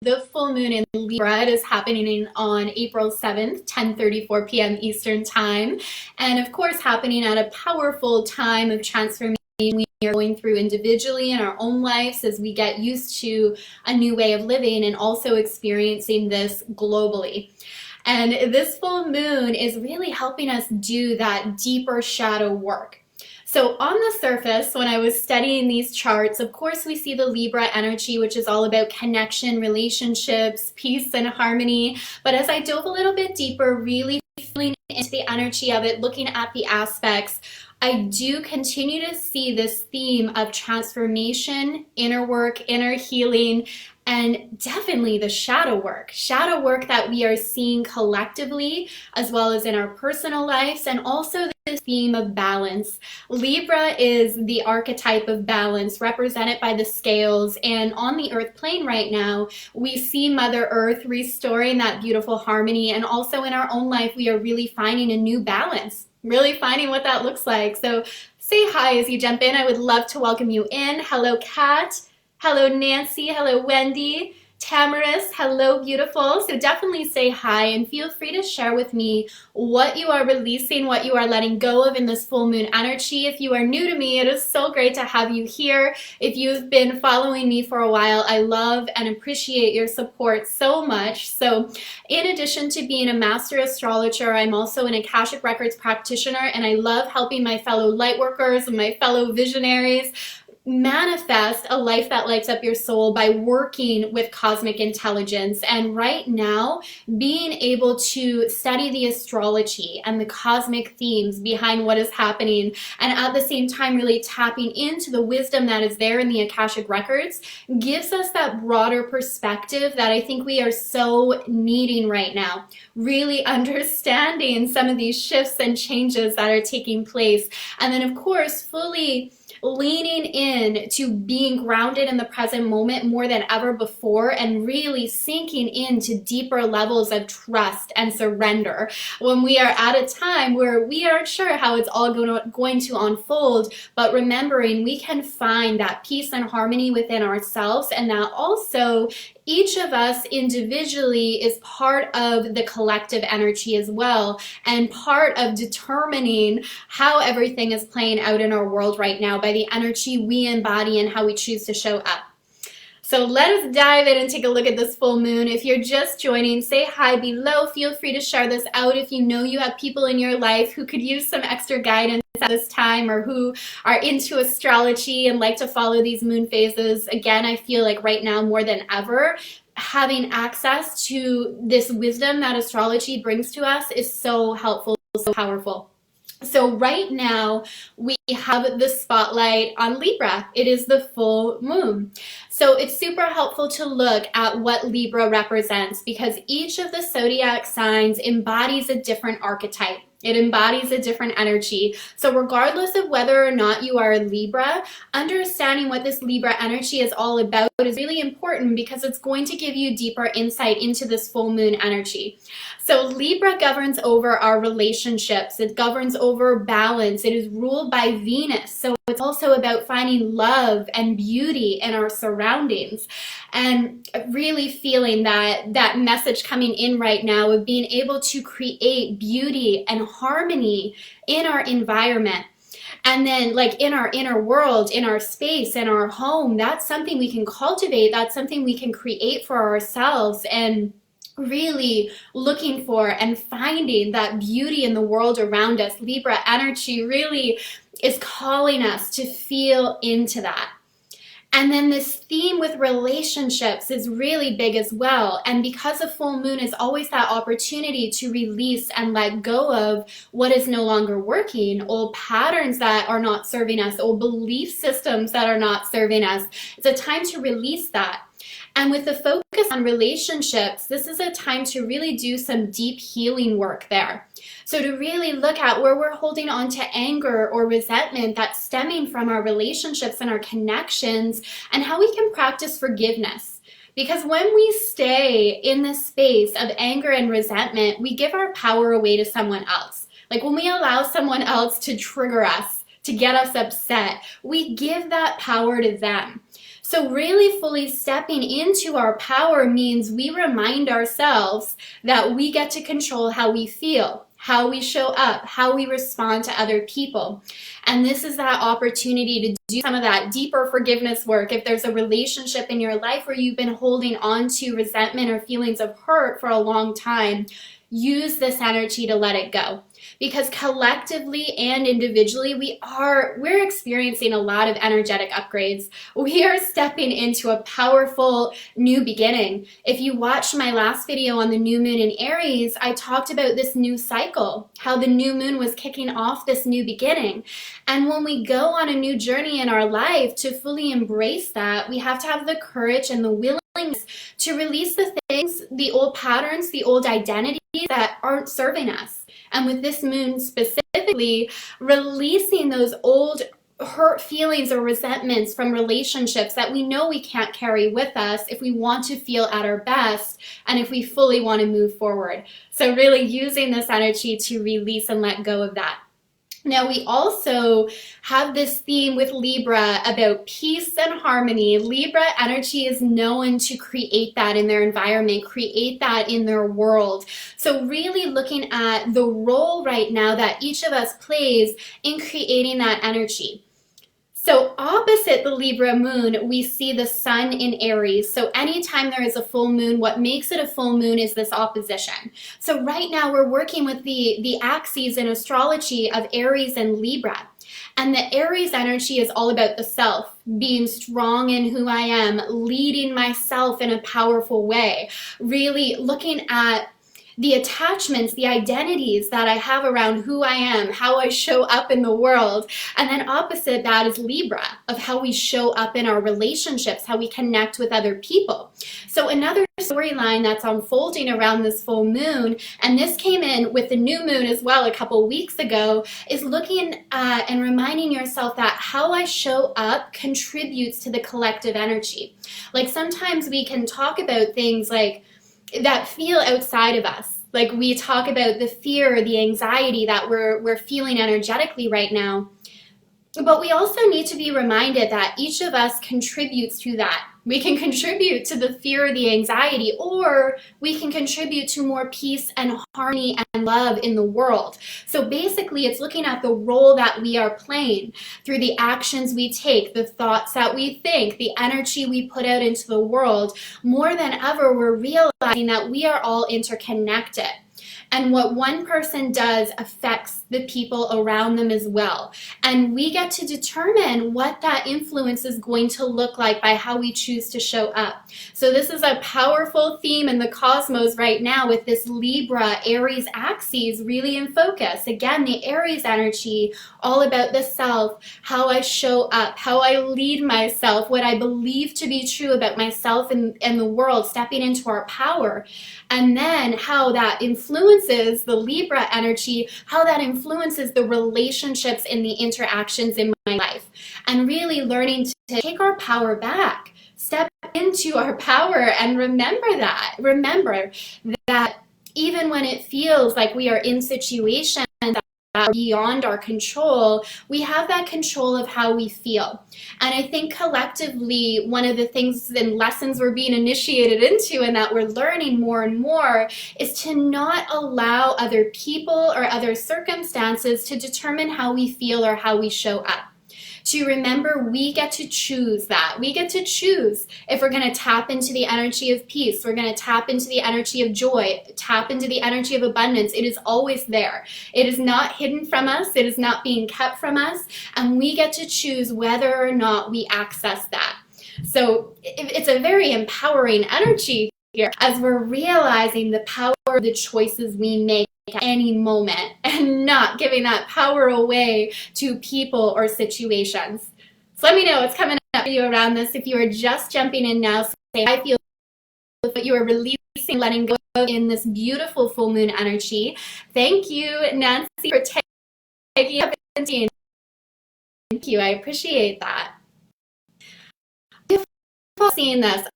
The full moon in Libra, it is happening on April 7th, 10:34 p.m. Eastern Time. And of course, happening at a powerful time of transformation we are going through individually in our own lives as we get used to a new way of living, and also experiencing this globally. And this full moon is really helping us do that deeper shadow work. So on the surface, when I was studying these charts, of course we see the Libra energy, which is all about connection, relationships, peace, and harmony. But as I dove a little bit deeper, really feeling into the energy of it, looking at the aspects, I do continue to see this theme of transformation, inner work, inner healing, and definitely the shadow work that we are seeing collectively, as well as in our personal lives, and also this theme of balance. Libra is the archetype of balance, represented by the scales, and on the earth plane right now, we see Mother Earth restoring that beautiful harmony, and also in our own life, we are really finding a new balance, really finding what that looks like. So say hi as you jump in. I would love to welcome you in. Hello, Kat. Hello, Nancy. Hello, Wendy. Tamaris, hello, beautiful. So definitely say hi and feel free to share with me what you are releasing, what you are letting go of in this full moon energy. If you are new to me, it is so great to have you here. If you've been following me for a while, I love and appreciate your support so much. So in addition to being a master astrologer, I'm also an Akashic Records practitioner, and I love helping my fellow light workers and my fellow visionaries manifest a life that lights up your soul by working with cosmic intelligence. And right now, being able to study the astrology and the cosmic themes behind what is happening, and at the same time really tapping into the wisdom that is there in the Akashic Records, gives us that broader perspective that I think we are so needing right now. Really understanding some of these shifts and changes that are taking place. And then of course, fully leaning in to being grounded in the present moment more than ever before, and really sinking into deeper levels of trust and surrender when we are at a time where we aren't sure how it's all going to unfold, but remembering we can find that peace and harmony within ourselves, and that also each of us individually is part of the collective energy as well, and part of determining how everything is playing out in our world right now by the energy we embody and how we choose to show up. So let us dive in and take a look at this full moon. If you're just joining, say hi below. Feel free to share this out if you know you have people in your life who could use some extra guidance at this time, or who are into astrology and like to follow these moon phases. Again, I feel like right now more than ever, having access to this wisdom that astrology brings to us is so helpful, so powerful. So right now we have the spotlight on Libra. It is the full moon. So it's super helpful to look at what Libra represents, because each of the zodiac signs embodies a different archetype. It embodies a different energy. So regardless of whether or not you are a Libra, understanding what this Libra energy is all about is really important, because it's going to give you deeper insight into this full moon energy. So Libra governs over our relationships. It governs over balance. It is ruled by Venus. So it's also about finding love and beauty in our surroundings, and really feeling that message coming in right now of being able to create beauty and harmony in our environment. And then like in our inner world, in our space, in our home, that's something we can cultivate. That's something we can create for ourselves, and really looking for and finding that beauty in the world around us. Libra energy really is calling us to feel into that. And then this theme with relationships is really big as well. And because a full moon is always that opportunity to release and let go of what is no longer working, old patterns that are not serving us, old belief systems that are not serving us, it's a time to release that. And with the focus on relationships, this is a time to really do some deep healing work there. So to really look at where we're holding on to anger or resentment that's stemming from our relationships and our connections, and how we can practice forgiveness. Because when we stay in this space of anger and resentment, we give our power away to someone else. Like when we allow someone else to trigger us, to get us upset, we give that power to them. So really fully stepping into our power means we remind ourselves that we get to control how we feel, how we show up, how we respond to other people. And this is that opportunity to do some of that deeper forgiveness work. If there's a relationship in your life where you've been holding on to resentment or feelings of hurt for a long time, use this energy to let it go. Because collectively and individually, we're experiencing a lot of energetic upgrades. We are stepping into a powerful new beginning. If you watched my last video on the new moon in Aries, I talked about this new cycle, how the new moon was kicking off this new beginning. And when we go on a new journey in our life, to fully embrace that, we have to have the courage and the willingness to release the things, the old patterns, the old identities that aren't serving us. And with this moon specifically, releasing those old hurt feelings or resentments from relationships that we know we can't carry with us if we want to feel at our best and if we fully want to move forward. So really using this energy to release and let go of that. Now, we also have this theme with Libra about peace and harmony. Libra energy is known to create that in their environment, create that in their world. So really looking at the role right now that each of us plays in creating that energy. So opposite the Libra moon, we see the sun in Aries. So anytime there is a full moon, what makes it a full moon is this opposition. So right now we're working with the axes in astrology of Aries and Libra. And the Aries energy is all about the self, being strong in who I am, leading myself in a powerful way, really looking at the attachments, the identities that I have around who I am, how I show up in the world. And then opposite that is Libra, of how we show up in our relationships, how we connect with other people. So another storyline that's unfolding around this full moon, and this came in with the new moon as well a couple weeks ago, is looking at and reminding yourself that how I show up contributes to the collective energy. Like sometimes we can talk about things like that feel outside of us. Like we talk about the fear, the anxiety that we're feeling energetically right now. But we also need to be reminded that each of us contributes to that. We can contribute to the fear, the anxiety, or we can contribute to more peace and harmony and love in the world. So basically, it's looking at the role that we are playing through the actions we take, the thoughts that we think, the energy we put out into the world. More than ever, we're realizing that we are all interconnected. And what one person does affects the people around them as well. And we get to determine what that influence is going to look like by how we choose to show up. So this is a powerful theme in the cosmos right now with this Libra Aries axis really in focus. Again, the Aries energy, all about the self, how I show up, how I lead myself, what I believe to be true about myself and the world, stepping into our power. And then how that influences the Libra energy, how that influences the relationships and the interactions in my life. And really learning to take our power back, step into our power, and remember that. Remember that even when it feels like we are in situations that are beyond our control, we have that control of how we feel. And I think collectively, one of the things and lessons we're being initiated into and that we're learning more and more is to not allow other people or other circumstances to determine how we feel or how we show up. To remember, we get to choose that. We get to choose if we're going to tap into the energy of peace, we're going to tap into the energy of joy, tap into the energy of abundance. It is always there. It is not hidden from us. It is not being kept from us. And we get to choose whether or not we access that. So it's a very empowering energy here as we're realizing the power of the choices we make at any moment and not giving that power away to people or situations. So let me know what's coming up for you around this. If you are just jumping in now, say I feel that you are releasing, letting go in this beautiful full moon energy. Thank you, Nancy, for taking up and thank you. I appreciate that. Seeing this.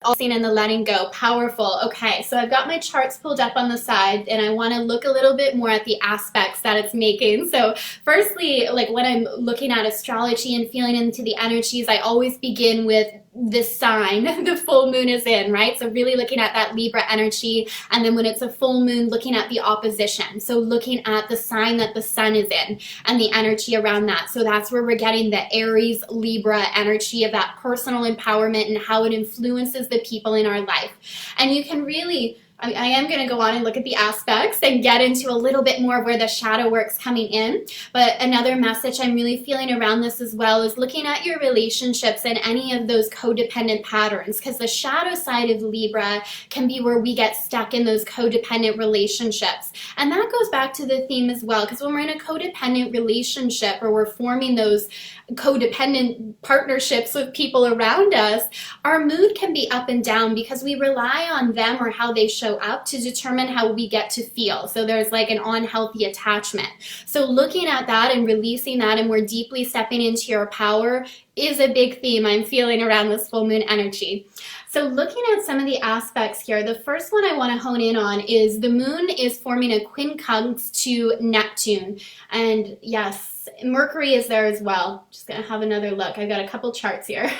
All seen in the letting go. Powerful. Okay, so I've got my charts pulled up on the side and I want to look a little bit more at the aspects that it's making. So firstly, like when I'm looking at astrology and feeling into the energies, I always begin with this sign the full moon is in, right? So really looking at that Libra energy, and then when it's a full moon, looking at the opposition. So looking at the sign that the sun is in and the energy around that. So that's where we're getting the Aries Libra energy of that personal empowerment and how it influences the people in our life. And you can really, I am going to go on and look at the aspects and get into a little bit more of where the shadow work's coming in. But another message I'm really feeling around this as well is looking at your relationships and any of those codependent patterns, because the shadow side of Libra can be where we get stuck in those codependent relationships. And that goes back to the theme as well, because when we're in a codependent relationship or we're forming those codependent partnerships with people around us, our mood can be up and down because we rely on them or how they show up to determine how we get to feel. So there's like an unhealthy attachment. So looking at that and releasing that and more deeply stepping into your power is a big theme I'm feeling around this full moon energy. So looking at some of the aspects here, the first one I want to hone in on is the moon is forming a quincunx to Neptune. And yes, Mercury is there as well. Just going to have another look. I've got a couple charts here.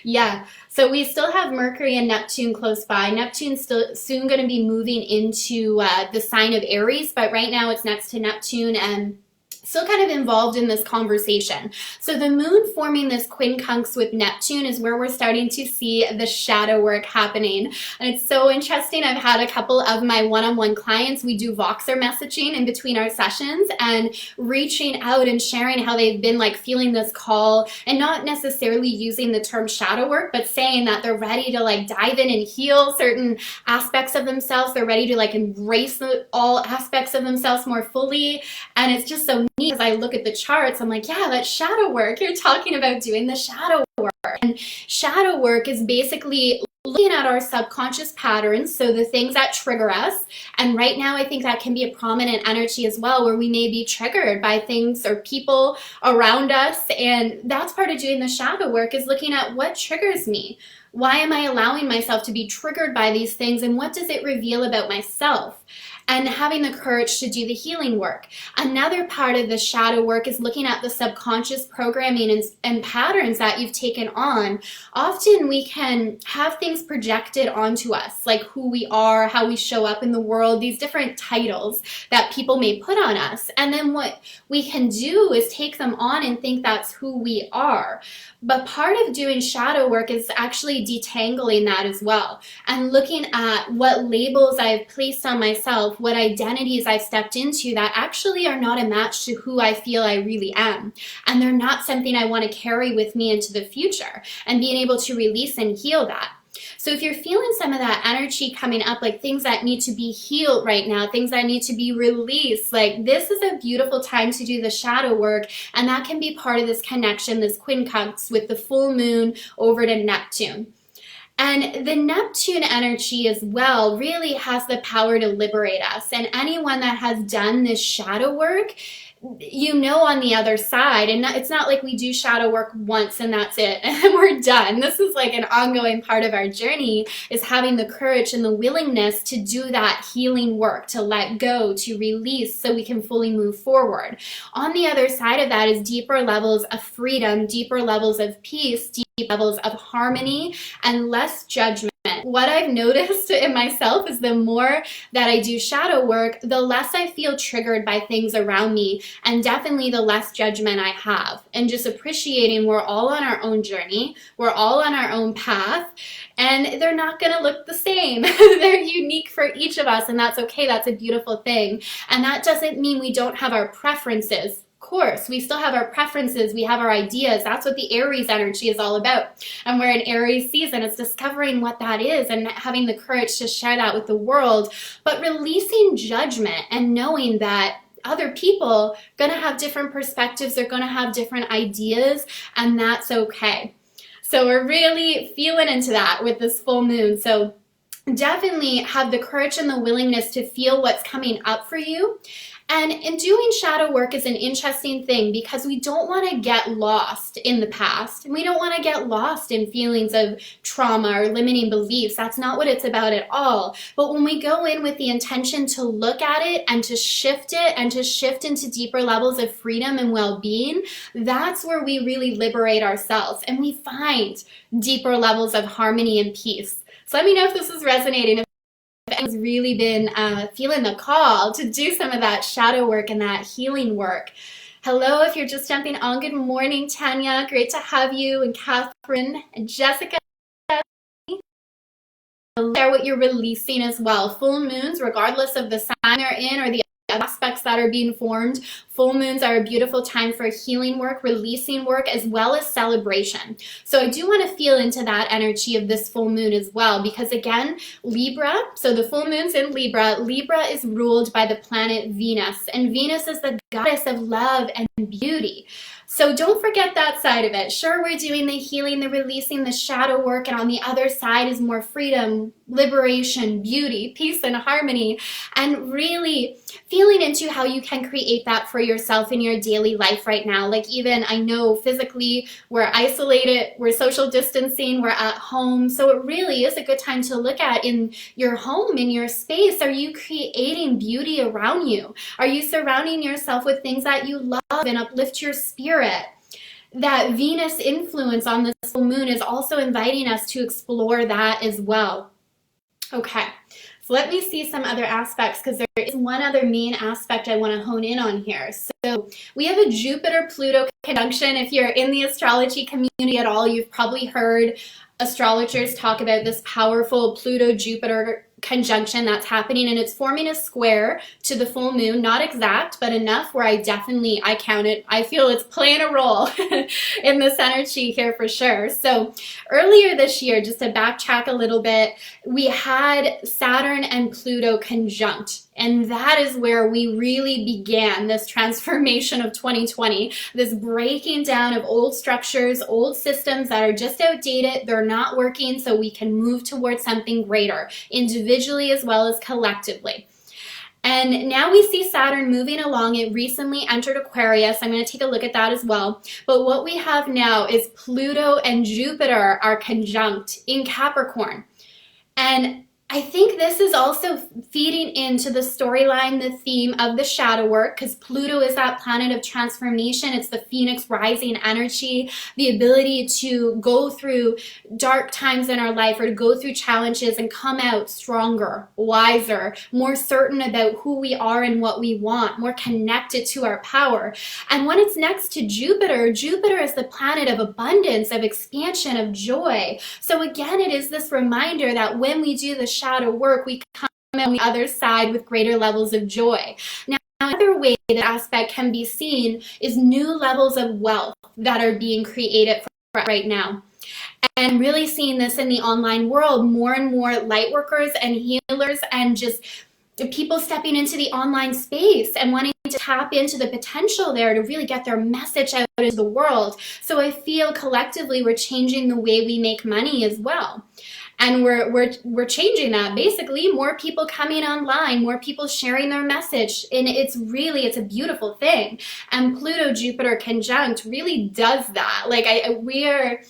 Yeah, so we still have Mercury and Neptune close by. Neptune's still soon going to be moving into the sign of Aries, but right now it's next to Neptune and still kind of involved in this conversation. So the moon forming this quincunx with Neptune is where we're starting to see the shadow work happening. And it's so interesting. I've had a couple of my one-on-one clients. We do Voxer messaging in between our sessions and reaching out and sharing how they've been like feeling this call, and not necessarily using the term shadow work, but saying that they're ready to like dive in and heal certain aspects of themselves. They're ready to like embrace all aspects of themselves more fully. And it's just so neat. As I look at the charts, I'm like, yeah, that's shadow work. You're talking about doing the shadow work. And shadow work is basically looking at our subconscious patterns, so the things that trigger us. And right now, I think that can be a prominent energy as well, where we may be triggered by things or people around us. And that's part of doing the shadow work, is looking at what triggers me. Why am I allowing myself to be triggered by these things, and what does it reveal about myself? And having the courage to do the healing work. Another part of the shadow work is looking at the subconscious programming and patterns that you've taken on. Often we can have things projected onto us, like who we are, how we show up in the world, these different titles that people may put on us. And then what we can do is take them on and think that's who we are. But part of doing shadow work is actually detangling that as well, and looking at what labels I've placed on myself, what identities I've stepped into that actually are not a match to who I feel I really am. And they're not something I want to carry with me into the future, and being able to release and heal that. So if you're feeling some of that energy coming up, like things that need to be healed right now, things that need to be released, like this is a beautiful time to do the shadow work. And that can be part of this connection, this quincunx with the full moon over to Neptune. And the Neptune energy as well really has the power to liberate us. And anyone that has done this shadow work, you know, on the other side, and it's not like we do shadow work once and that's it and we're done. This is like an ongoing part of our journey, is having the courage and the willingness to do that healing work, to let go, to release, so we can fully move forward. On the other side of that is deeper levels of freedom, deeper levels of peace, deep levels of harmony, and less judgment. What I've noticed in myself is the more that I do shadow work, the less I feel triggered by things around me, and definitely the less judgment I have. And just appreciating we're all on our own journey, we're all on our own path, and they're not going to look the same. They're unique for each of us, and that's okay. That's a beautiful thing. And that doesn't mean we don't have our preferences. Course, we still have our preferences, we have our ideas. That's what the Aries energy is all about. And we're in Aries season. It's discovering what that is and having the courage to share that with the world, but releasing judgment and knowing that other people are going to have different perspectives, they're going to have different ideas, and that's okay. So we're really feeling into that with this full moon. So definitely have the courage and the willingness to feel what's coming up for you, And in doing shadow work is an interesting thing because we don't want to get lost in the past. We don't want to get lost in feelings of trauma or limiting beliefs. That's not what it's about at all. But when we go in with the intention to look at it and to shift it and to shift into deeper levels of freedom and well-being, that's where we really liberate ourselves and we find deeper levels of harmony and peace. So let me know if this is resonating. Has really been feeling the call to do some of that shadow work and that healing work. Hello, if you're just jumping on, good morning, Tanya. Great to have you, and Catherine and Jessica. Share what you're releasing as well. Full moons, regardless of the sign they're in or the aspects that are being formed, full moons are a beautiful time for healing work, releasing work, as well as celebration. So I do want to feel into that energy of this full moon as well, because again, Libra, so the full moon's in Libra. Libra is ruled by the planet Venus, and Venus is the goddess of love and beauty. So don't forget that side of it. Sure, we're doing the healing, the releasing, the shadow work, and on the other side is more freedom, liberation, beauty, peace, and harmony, and really feeling into how you can create that for yourself in your daily life right now. Like, even I know physically we're isolated, we're social distancing, we're at home, so it really is a good time to look at in your home, in your space. Are you creating beauty around you? Are you surrounding yourself with things that you love and uplift your spirit? That Venus influence on this full moon is also inviting us to explore that as well. Okay, so let me see some other aspects, because there is one other main aspect I want to hone in on here. So we have a Jupiter-Pluto conjunction. If you're in the astrology community at all, you've probably heard astrologers talk about this powerful Pluto-Jupiter conjunction that's happening, and it's forming a square to the full moon. Not exact, but enough where I count it. I feel it's playing a role in this energy here for sure. So earlier this year, just to backtrack a little bit, we had Saturn and Pluto conjunct. And that is where we really began this transformation of 2020, this breaking down of old structures, old systems that are just outdated, they're not working, so we can move towards something greater, individually as well as collectively. And now we see Saturn moving along. It recently entered Aquarius. I'm going to take a look at that as well. But what we have now is Pluto and Jupiter are conjunct in Capricorn. And I think this is also feeding into the storyline, the theme of the shadow work, because Pluto is that planet of transformation. It's the Phoenix rising energy, the ability to go through dark times in our life or to go through challenges and come out stronger, wiser, more certain about who we are and what we want, more connected to our power. And when it's next to Jupiter, Jupiter is the planet of abundance, of expansion, of joy. So again, it is this reminder that when we do the shadow work, we come out on the other side with greater levels of joy. Now, another way that aspect can be seen is new levels of wealth that are being created right now. And really seeing this in the online world, more and more light workers and healers and just people stepping into the online space and wanting to tap into the potential there to really get their message out into the world. So I feel collectively we're changing the way we make money as well. And we're changing that. Basically, more people coming online, more people sharing their message. And it's a beautiful thing. And Pluto-Jupiter conjunct really does that. Like we're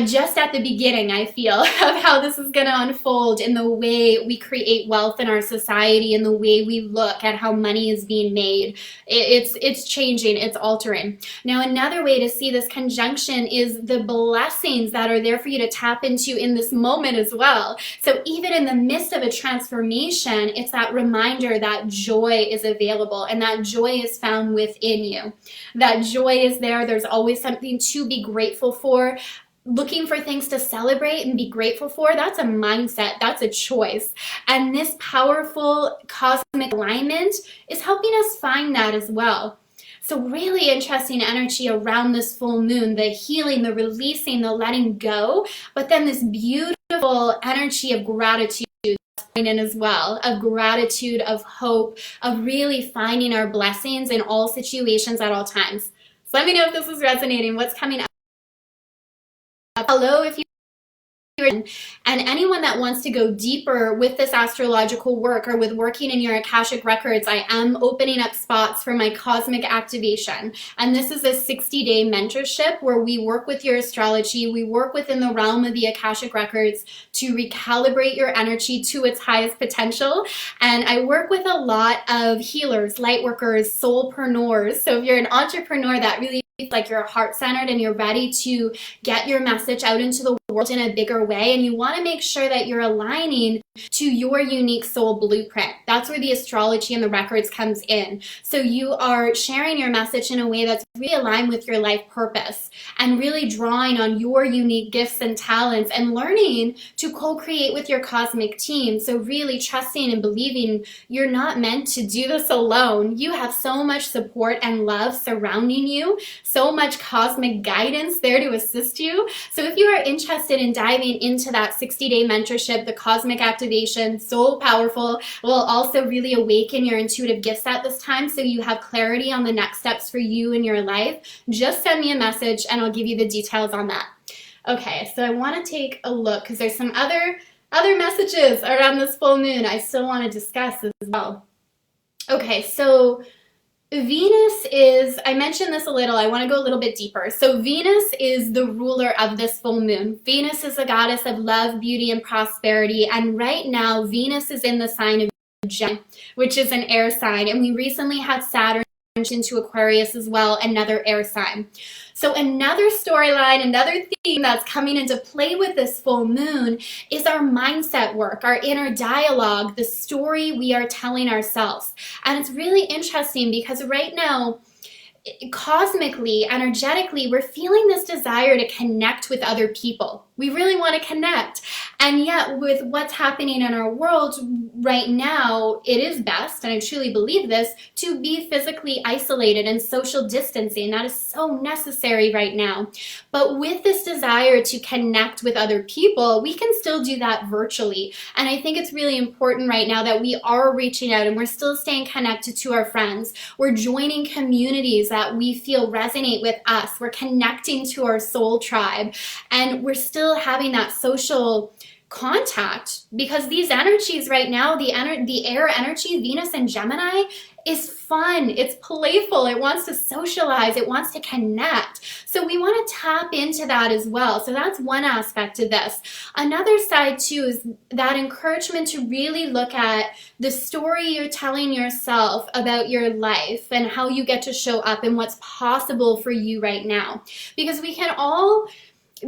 just at the beginning, I feel, of how this is going to unfold in the way we create wealth in our society and the way we look at how money is being made. It's changing, it's altering. Now, another way to see this conjunction is the blessings that are there for you to tap into in this moment as well. So even in the midst of a transformation, it's that reminder that joy is available and that joy is found within you. That joy is there. There's always something to be grateful for. Looking for things to celebrate and be grateful for, that's a mindset, that's a choice. And this powerful cosmic alignment is helping us find that as well. So really interesting energy around this full moon, the healing, the releasing, the letting go, but then this beautiful energy of gratitude in as well, of gratitude, of hope, of really finding our blessings in all situations at all times. So let me know if this is resonating, what's coming up. Hello, if you And anyone that wants to go deeper with this astrological work or with working in your Akashic records, I am opening up spots for my cosmic activation. And this is a 60-day mentorship where we work with your astrology. We work within the realm of the Akashic records to recalibrate your energy to its highest potential. And I work with a lot of healers, light workers, soulpreneurs. So if you're an entrepreneur that really like you're heart-centered and you're ready to get your message out into the world in a bigger way, and you want to make sure that you're aligning to your unique soul blueprint. That's where the astrology and the records comes in. So you are sharing your message in a way that's really aligned with your life purpose and really drawing on your unique gifts and talents and learning to co-create with your cosmic team. So really trusting and believing you're not meant to do this alone. You have so much support and love surrounding you, so much cosmic guidance there to assist you. So if you are interested in diving into that 60-day mentorship, the cosmic activation, so powerful, will also really awaken your intuitive gifts at this time so you have clarity on the next steps for you in your life, just send me a message and I'll give you the details on that. Okay, so I want to take a look because there's some other messages around this full moon I still want to discuss as well. Okay, so Venus is, I mentioned this a little, I want to go a little bit deeper. So Venus is the ruler of this full moon. Venus is the goddess of love, beauty, and prosperity. And right now, Venus is in the sign of Gemini, which is an air sign. And we recently had Saturn into Aquarius as well, another air sign. So another storyline, another theme that's coming into play with this full moon is our mindset work, our inner dialogue, the story we are telling ourselves. And it's really interesting because right now, cosmically, energetically, we're feeling this desire to connect with other people. We really want to connect. And yet with what's happening in our world right now, it is best, and I truly believe this, to be physically isolated and social distancing. That is so necessary right now. But with this desire to connect with other people, we can still do that virtually. And I think it's really important right now that we are reaching out and we're still staying connected to our friends. We're joining communities that we feel resonate with us. We're connecting to our soul tribe, and we're still having that social contact because these energies right now, the air energy, Venus and Gemini, is fun, it's playful, it wants to socialize, it wants to connect. So we want to tap into that as well. So that's one aspect of this. Another side too is that encouragement to really look at the story you're telling yourself about your life and how you get to show up and what's possible for you right now. Because we can all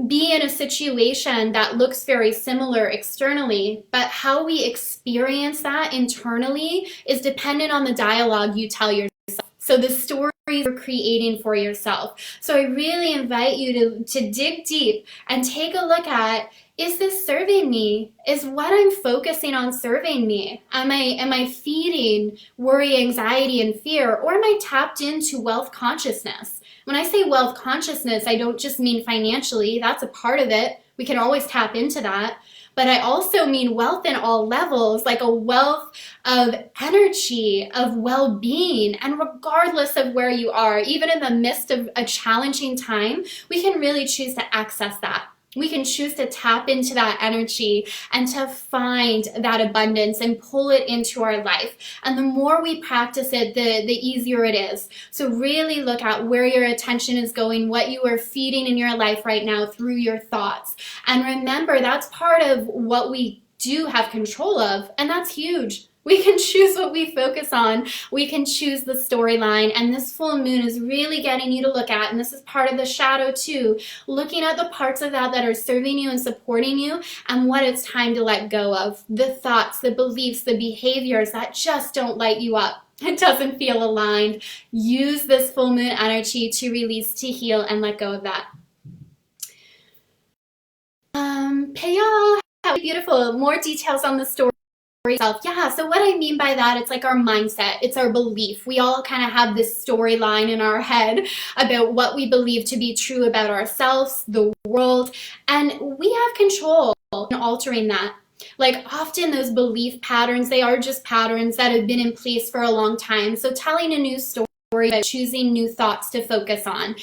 be in a situation that looks very similar externally, but how we experience that internally is dependent on the dialogue you tell yourself. So the stories you're creating for yourself. So I really invite you to dig deep and take a look at, is this serving me? Is what I'm focusing on serving me? Am I feeding worry, anxiety, and fear, or am I tapped into wealth consciousness? When I say wealth consciousness, I don't just mean financially. That's a part of it. We can always tap into that. But I also mean wealth in all levels, like a wealth of energy, of well-being. And regardless of where you are, even in the midst of a challenging time, we can really choose to access that. We can choose to tap into that energy and to find that abundance and pull it into our life. And the more we practice it, the easier it is. So really look at where your attention is going, what you are feeding in your life right now through your thoughts. And remember, that's part of what we do have control of, and that's huge. We can choose what we focus on. We can choose the storyline, and this full moon is really getting you to look at, and this is part of the shadow too, looking at the parts of that are serving you and supporting you and what it's time to let go of. The thoughts, the beliefs, the behaviors that just don't light you up. It doesn't feel aligned. Use this full moon energy to release, to heal, and let go of that. Payal, how beautiful. More details on the story. Yeah, so what I mean by that, it's like our mindset, it's our belief. We all kind of have this storyline in our head about what we believe to be true about ourselves, the world, and we have control in altering that. Like often those belief patterns, they are just patterns that have been in place for a long time. So telling a new story about choosing new thoughts to focus on,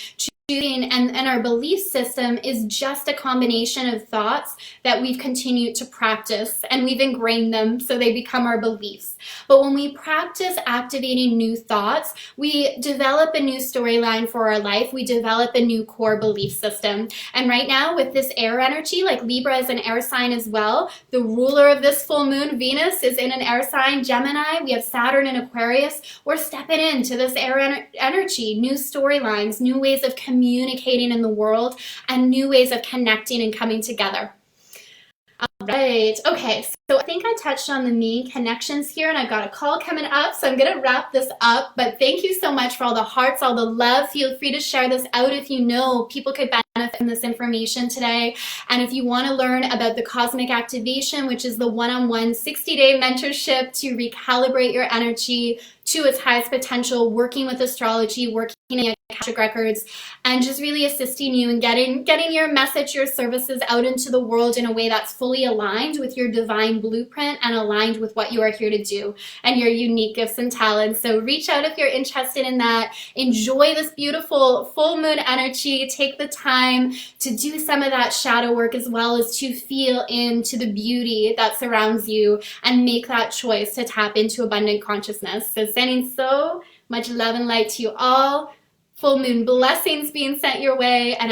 and our belief system is just a combination of thoughts that we've continued to practice, and we've ingrained them so they become our beliefs. But when we practice activating new thoughts, we develop a new storyline for our life. We develop a new core belief system. And right now with this air energy, like Libra is an air sign as well, the ruler of this full moon, Venus, is in an air sign, Gemini. We have Saturn in Aquarius. We're stepping into this air energy, new storylines, new ways of communicating in the world, and new ways of connecting and coming together. All right, okay, so I think I touched on the main connections here, and I've got a call coming up, so I'm gonna wrap this up. But thank you so much for all the hearts, all the love. Feel free to share this out if you know people could benefit from this information today. And if you want to learn about the cosmic activation, which is the one-on-one 60-day mentorship to recalibrate your energy to its highest potential, working with astrology, working in Akashic records, and just really assisting you in getting your message, your services out into the world in a way that's fully aligned with your divine blueprint and aligned with what you are here to do and your unique gifts and talents. So reach out if you're interested in that. Enjoy this beautiful full moon energy. Take the time to do some of that shadow work, as well as to feel into the beauty that surrounds you and make that choice to tap into abundant consciousness. So sending so much love and light to you all. Full moon blessings being sent your way, and